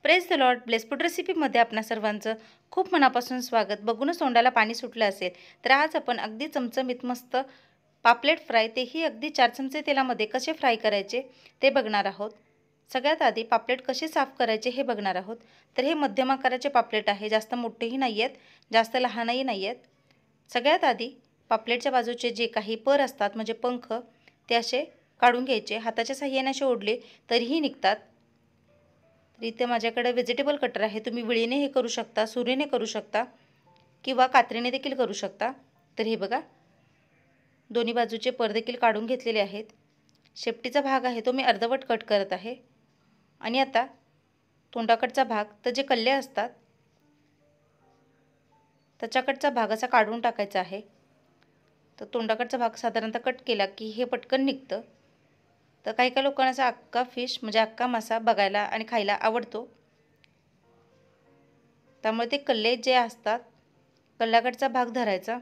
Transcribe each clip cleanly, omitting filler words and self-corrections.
Praise the lord. Bless food रेसिपीमध्ये आपणा सर्वांचं खूप मनापासून स्वागत. बघूनच तोंडाला पाणी सुटलं असेल तर आज आपण अगदी चमचमीत मस्त पापलेट फ्राय, तेही अगदी 4 चमचे तेलामध्ये कसे फ्राय करायचे ते बघणार आहोत. सगळ्यात आधी पापलेट कसे साफ करायचे हे बघणार आहोत. तर हे मध्यम आकाराचे पापलेट आहे, जास्त मोठेही नाही आहेत, जास्त लहानही नाही आहेत. सगळ्यात आधी पापलेटच्या बाजूचे जे काही पर असतात म्हणजे पंख ते असे काढून घ्यायचे. हाताच्या साहाय्याने असे ओढले तरीही निघतात. तर इथे माझ्याकडे व्हेजिटेबल कटर आहे, तुम्ही विळीने हे करू शकता, सुरीने करू शकता किंवा कात्रीने देखील करू शकता. तर हे बघा, दोन्ही बाजूचे पर देखील काढून घेतलेले आहेत. शेपटीचा भाग आहे तो मी अर्धवट कट करत आहे. आणि आता तोंडाकडचा भाग, तर जे कल्ले असतात त्याच्याकडचा भाग असा काढून टाकायचा आहे. तर तोंडाकडचा भाग साधारणतः कट केला की हे पटकन निघतं. तर काही काही लोकांना असा अख्खा फिश म्हणजे अख्खा मासा बघायला आणि खायला आवडतो, त्यामुळे ते कल्ले जे असतात कल्ल्याकडचा भाग धरायचा.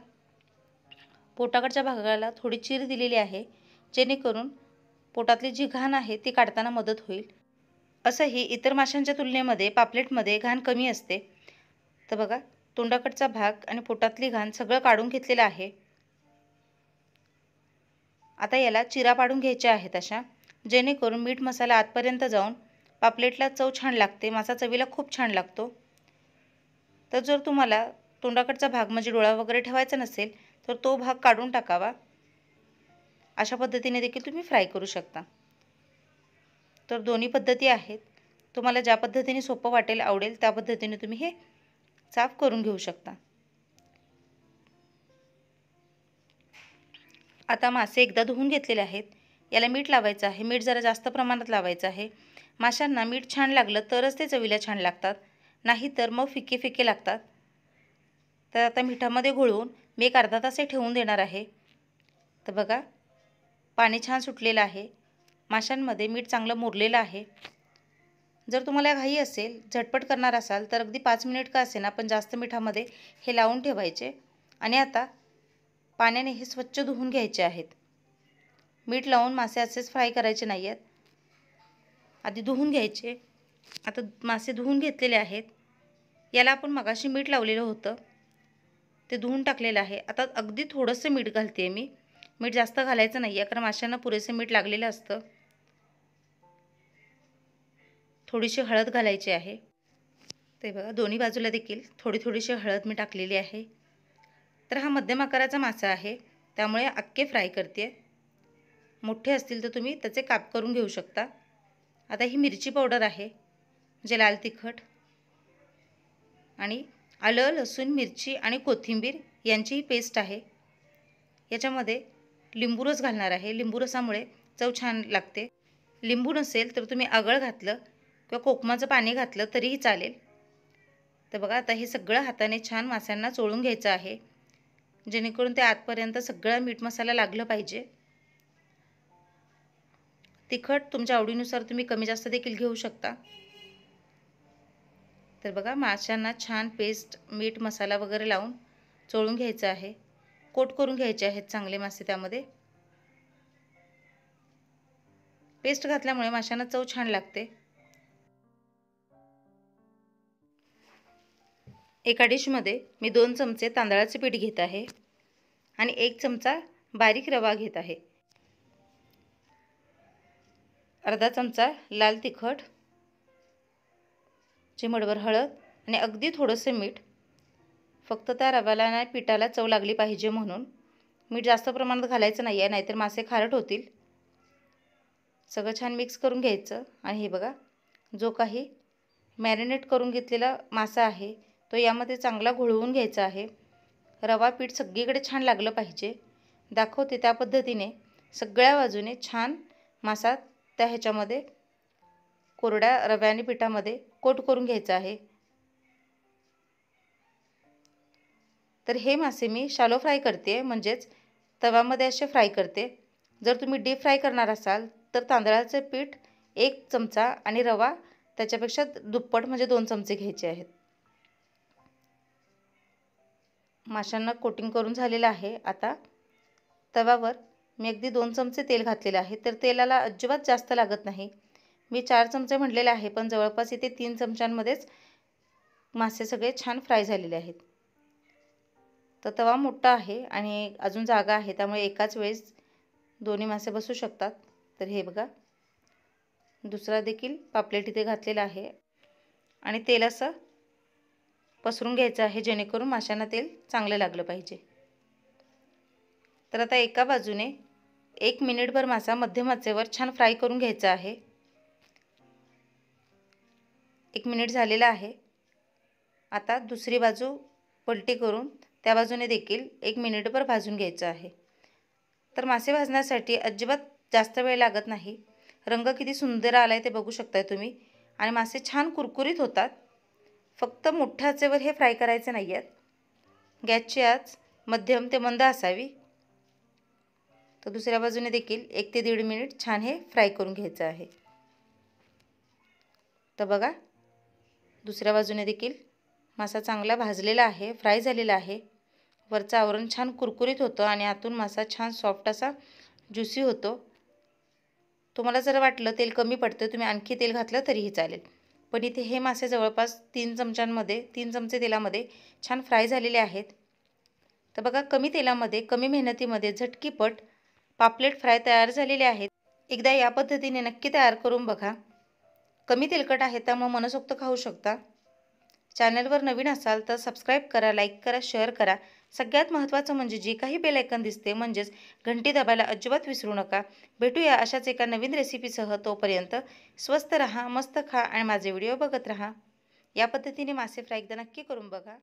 पोटाकडच्या भागाला थोडी चीर दिलेली आहे, जेणेकरून पोटातली जी घाण आहे ती काढताना मदत होईल. असंही इतर माशांच्या तुलनेमध्ये पापलेटमध्ये घाण कमी असते. तर बघा, तोंडाकडचा भाग आणि पोटातली घाण सगळं काढून घेतलेलं आहे. आता याला चिरा पाडून घ्यायच्या आहेत अशा, जेणेकरून मीठ मसाला आतपर्यंत जाऊन पापलेटला चव छान लागते, मासा चवीला खूप छान लागतो. तर जर तुम्हाला तोंडाकडचा भाग म्हणजे डोळा वगैरे ठेवायचा नसेल तर तो भाग काढून टाकावा. अशा पद्धतीने देखील तुम्ही फ्राय करू शकता. तर दोन्ही पद्धती आहेत, तुम्हाला ज्या पद्धतीने सोपं वाटेल आवडेल त्या पद्धतीने तुम्ही हे साफ करून घेऊ शकता. आता मासे एकदा धुवून घेतलेले आहेत, याला मीठ लावायचं आहे. मीठ जरा जास्त प्रमाणात लावायचं आहे. माशांना मीठ छान लागलं तरच ते चवीला छान लागतात, नाहीतर मग फिके फिके लागतात. तर आता मिठामध्ये घोळवून मी एक अर्धा तास ठेवून देणार आहे. तर बघा, पाणी छान सुटलेलं आहे, माशांमध्ये मीठ चांगलं मुरलेलं आहे. जर तुम्हाला घाई असेल, झटपट करणार असाल तर अगदी 5 मिनिट का असेना पण जास्त मिठामध्ये हे लावून ठेवायचे. आणि आता पाण्याने हे स्वच्छ धुवून घ्यायचे आहेत. मीठ लावून मासे असेच फ्राय करायचे नाही आहेत, आधी धुवून घ्यायचे. आता मासे धुवून घेतलेले आहेत, याला आपण मगाशी मीठ लावलेलं होतं ते धुवून टाकलेलं आहे. आता अगदी थोडंसं मीठ घालते मी, मीठ जास्त घालायचं नाही आहे कारण माशांना पुरेसे मीठ लागलेलं असतं. थोडीशी हळद घालायची आहे. ते बघा, दोन्ही बाजूला देखील थोडी थोडीशी हळद मी टाकलेली आहे. तर हा मध्यम आकाराचा मासा आहे, त्यामुळे अख्खे फ्राय करते. मोठे असतील तर तुम्ही त्याचे काप करून घेऊ शकता. आता ही मिरची पावडर आहे म्हणजे लाल तिखट, आणि आलं, लसूण, मिरची आणि कोथिंबीर यांचीही पेस्ट आहे. याच्यामध्ये लिंबू रस घालणार आहे, लिंबू रसामुळे चव छान लागते. लिंबू नसेल तर तुम्ही आगळ घातलं किंवा कोकमाचं पाणी घातलं तरीही चालेल. तर बघा, आता हे सगळं हाताने छान माशांना चोळून घ्यायचं आहे, जेणेकरून ते आतपर्यंत सगळं मीठ मसाला लागलं पाहिजे. तिखट तुमच्या आवडीनुसार तुम्ही कमी जास्त देखील घेऊ शकता. तर बघा, माशांना छान पेस्ट मीठ मसाला वगैरे लावून चोळून घ्यायचं आहे. कोट करून घ्यायचे आहेत चांगले मासे. त्यामध्ये पेस्ट घातल्यामुळे माशांना चव छान लागते. एका डिशमध्ये मी 2 चमचे तांदळाचे पीठ घेत आहे आणि 1 चमचा बारीक रवा घेत आहे. अर्धा चमचा लाल तिखट, चिमूटभर हळद आणि अगदी थोडंसं मीठ. फक्त त्या रव्याला आणि पिठाला चव लागली पाहिजे म्हणून मीठ जास्त प्रमाणात घालायचं नाही आहे, नाहीतर मासे खारट होतील. सगळं छान मिक्स करून घ्यायचं. आणि हे बघा, जो काही मॅरिनेट करून घेतलेला मासा आहे तो यामध्ये चांगला घोळवून घ्यायचा आहे. रवा पीठ सगळीकडे छान लागलं पाहिजे. दाखवते त्या पद्धतीने सगळ्या बाजूने छान मासा त्या ह्याच्यामध्ये कोरड्या रव्या आणि पिठामध्ये कोट करून घ्यायचा आहे. तर हे मासे मी शॅलो फ्राय करते, म्हणजेच तव्यामध्ये असे फ्राय करते. जर तुम्ही डीप फ्राय करणार असाल तर तांदळाचे पीठ 1 चमचा आणि रवा त्याच्यापेक्षा दुप्पट म्हणजे 2 चमचे घ्यायचे आहेत. माशांना कोटिंग करून झालेलं आहे. आता तव्यावर मी अगदी 2 चमचे तेल घातलेलं आहे. तर तेलाला अजिबात जास्त लागत नाही, मी 4 चमचे म्हटलेले आहे, पण जवळपास इथे 3 चमच्यांमध्येच मासे सगळे छान फ्राय झालेले आहेत. तर तवा मोठा आहे आणि अजून जागा आहे, त्यामुळे एकाच वेळेस दोन्ही मासे बसू शकतात. तर हे बघा, दुसरा देखील पापलेट इथे घातलेला आहे आणि तेल असं पसरून घ्यायचं आहे, जेणेकरून माशांना तेल चांगलं लागलं पाहिजे. तर आता एका बाजूने 1 मिनिटभर मासा मध्यम आचेवर छान फ्राय करून घ्यायचा आहे. 1 मिनिट झालेला आहे. आता दुसरी बाजू पलटी करून त्या बाजूने देखील 1 मिनिटभर भाजून घ्यायचं आहे. तर मासे भाजण्यासाठी अजिबात जास्त वेळ लागत नाही. रंग किती सुंदर आलाय ते बघू शकताय तुम्ही आणि मासे छान कुरकुरीत होतात. फक्त मोठ्या आचेवर हे फ्राय करायचे नाही आहेत. गॅसची आच मध्यम ते मंद असावी. तर दुसऱ्या बाजूने देखील 1 ते 1.5 मिनिट छान हे फ्राय करून घ्यायचं आहे. तर बघा, दुसऱ्या बाजूने देखील मासा चांगला भाजलेला आहे, फ्राय झालेला आहे. वरचं आवरण छान कुरकुरीत होतं आणि आतून मासा छान सॉफ्ट असा ज्युसी होतो. तुम्हाला जर वाटलं तेल कमी पडतं, तुम्ही आणखी तेल घातलं तरीही चालेल. पण इथे हे मासे जवळपास 3 चमचे तेलामध्ये छान फ्राय झालेले आहेत. तर बघा, कमी तेलामध्ये कमी मेहनतीमध्ये झटकीपट पापलेट फ्राय तयार झालेले आहेत. एकदा या पद्धतीने नक्की तयार करून बघा. कमी तेलकट आहे, त्यामुळे मनसोक्त खाऊ शकता. चॅनलवर नवीन असाल तर सबस्क्राईब करा, लाईक करा, शेअर करा. सगळ्यात महत्त्वाचं म्हणजे जे काही बेल आयकॉन दिसते म्हणजेच घंटी दाबायला अजिबात विसरू नका. भेटूया अशाच एका नवीन रेसिपीसह. तोपर्यंत स्वस्त रहा, मस्त खा आणि माझे व्हिडिओ बघत रहा. या पद्धतीने मासे फ्राय एकदा नक्की करून बघा.